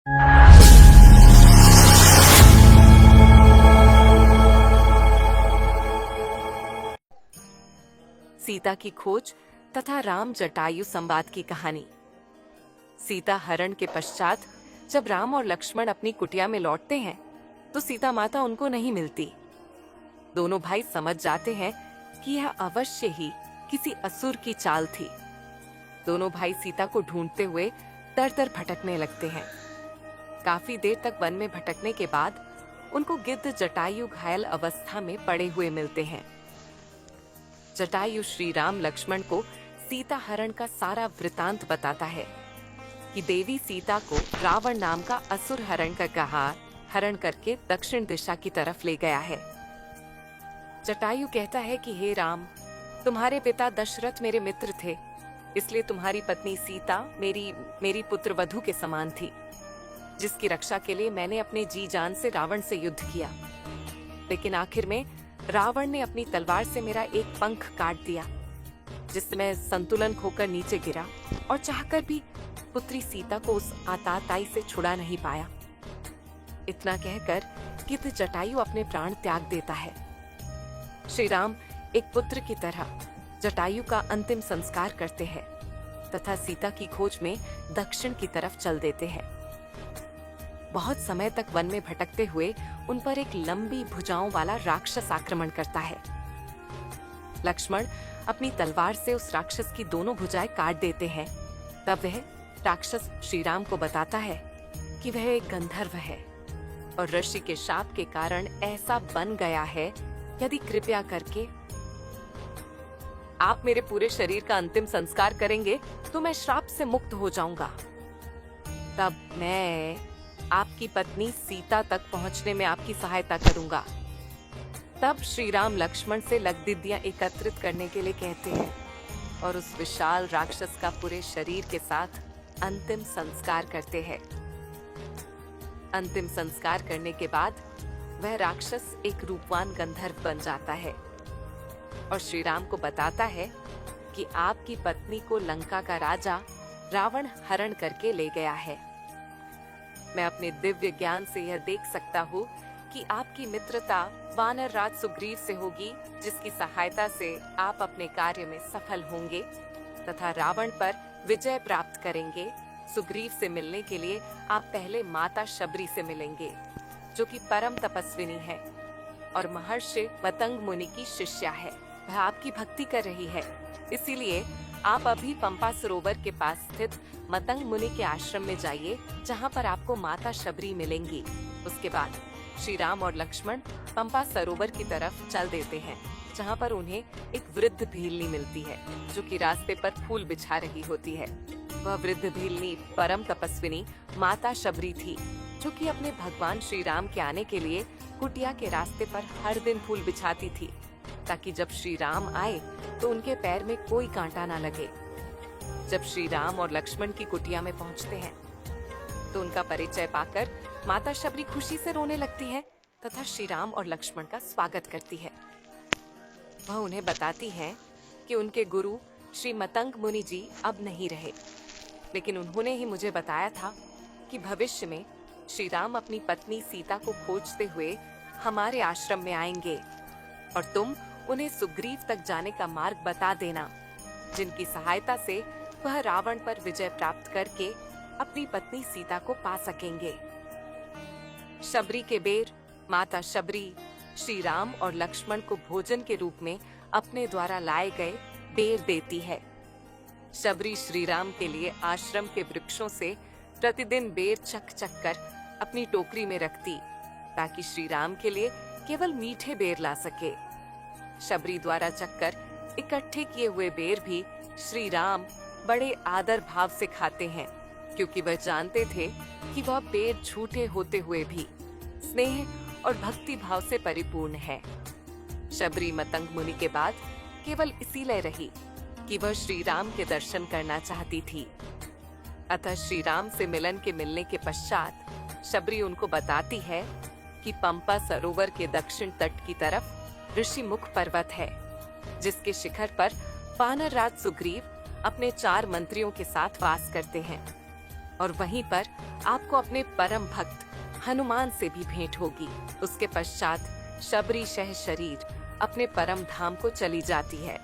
सीता की खोज तथा राम जटायु संवाद की कहानी। सीता हरण के पश्चात जब राम और लक्ष्मण अपनी कुटिया में लौटते हैं तो सीता माता उनको नहीं मिलती। दोनों भाई समझ जाते हैं कि यह अवश्य ही किसी असुर की चाल थी। दोनों भाई सीता को ढूंढते हुए दर दर भटकने लगते हैं। काफी देर तक वन में भटकने के बाद उनको गिद्ध जटायु घायल अवस्था में पड़े हुए मिलते हैं। जटायु श्री राम लक्ष्मण को सीता हरण का सारा वृतांत बताता है कि देवी सीता को रावण नाम का असुर हरण करके दक्षिण दिशा की तरफ ले गया है। जटायु कहता है कि हे राम, तुम्हारे पिता दशरथ मेरे मित्र थे, इसलिए तुम्हारी पत्नी सीता मेरी पुत्र वधू के समान थी, जिसकी रक्षा के लिए मैंने अपने जी जान से रावण से युद्ध किया। लेकिन आखिर में रावण ने अपनी तलवार से मेरा एक पंख काट दिया, जिससे मैं संतुलन खोकर नीचे गिरा और चाहकर भी पुत्री सीता को उस आतताई से छुड़ा नहीं पाया। इतना कहकर गिद्ध जटायु अपने प्राण त्याग देता है। श्री राम एक पुत्र की तरह जटायु का अंतिम संस्कार करते हैं तथा सीता की खोज में दक्षिण की तरफ चल देते हैं। बहुत समय तक वन में भटकते हुए उन पर एक लंबी भुजाओं वाला राक्षस आक्रमण करता है। लक्ष्मण अपनी तलवार से उस राक्षस की दोनों भुजाएं काट देते हैं। तब वह राक्षस श्री राम को बताता है कि वह एक गंधर्व है और ऋषि के शाप के कारण ऐसा बन गया है। यदि कृपया करके आप मेरे पूरे शरीर का अंतिम संस्कार करेंगे तो मैं श्राप से मुक्त हो जाऊंगा। तब मैं आपकी पत्नी सीता तक पहुंचने में आपकी सहायता करूंगा। तब श्री राम लक्ष्मण से लकड़ियां एकत्रित करने के लिए कहते हैं और उस विशाल राक्षस का पूरे शरीर के साथ अंतिम संस्कार करते हैं। अंतिम संस्कार करने के बाद वह राक्षस एक रूपवान गंधर्व बन जाता है और श्री राम को बताता है कि आपकी पत्नी को लंका का राजा रावण हरण करके ले गया है। मैं अपने दिव्य ज्ञान से यह देख सकता हूँ कि आपकी मित्रता वानर राज सुग्रीव से होगी, जिसकी सहायता से आप अपने कार्य में सफल होंगे तथा रावण पर विजय प्राप्त करेंगे। सुग्रीव से मिलने के लिए आप पहले माता शबरी से मिलेंगे, जो कि परम तपस्विनी है और महर्षि मतंग मुनि की शिष्या है। वह आपकी भक्ति कर रही है, इसीलिए आप अभी पंपा सरोवर के पास स्थित मतंग मुनि के आश्रम में जाइए, जहाँ पर आपको माता शबरी मिलेंगी। उसके बाद श्री राम और लक्ष्मण पंपा सरोवर की तरफ चल देते हैं, जहाँ पर उन्हें एक वृद्ध भीलनी मिलती है, जो कि रास्ते पर फूल बिछा रही होती है। वह वृद्ध भीलनी परम तपस्विनी माता शबरी थी, जो कि अपने भगवान श्री राम के आने के लिए कुटिया के रास्ते पर हर दिन फूल बिछाती थी, ताकि जब श्री राम आए तो उनके पैर में कोई कांटा ना लगे। जब श्री राम और लक्ष्मण की कुटिया में पहुंचते हैं तो उनका परिचय पाकर माता शबरी खुशी से रोने लगती है तथा श्री राम और लक्ष्मण का स्वागत करती है। वह उन्हें बताती है कि उनके गुरु श्री मतंग मुनि जी अब नहीं रहे, लेकिन उन्होंने ही मुझे बताया था कि भविष्य में श्री राम अपनी पत्नी सीता को खोजते हुए हमारे आश्रम में आएंगे और तुम उन्हें सुग्रीव तक जाने का मार्ग बता देना, जिनकी सहायता से वह रावण पर विजय प्राप्त करके अपनी पत्नी सीता को पा सकेंगे। शबरी के बेर माता शबरी श्री राम और लक्ष्मण को भोजन के रूप में अपने द्वारा लाए गए बेर देती है। शबरी श्री राम के लिए आश्रम के वृक्षों से प्रतिदिन बेर चक चक कर अपनी टोकरी में रखती, ताकि श्री राम के लिए केवल मीठे बेर ला सके। शबरी द्वारा चक्कर इकट्ठे किए हुए बेर भी श्री राम बड़े आदर भाव से खाते हैं, क्योंकि वह जानते थे कि वह बेर झूठे होते हुए भी स्नेह और भक्ति भाव से परिपूर्ण है। शबरी मतंग मुनि के बाद केवल इसीलिए रही कि वह श्री राम के दर्शन करना चाहती थी। अतः श्री राम से मिलने के पश्चात शबरी उनको बताती है कि पंपा सरोवर के दक्षिण तट की तरफ ऋषि मुख पर्वत है, जिसके शिखर पर वानर राज सुग्रीव अपने 4 मंत्रियों के साथ वास करते हैं। और वहीं पर आपको अपने परम भक्त हनुमान से भी भेंट होगी। उसके पश्चात शबरी शह शरीर अपने परम धाम को चली जाती है।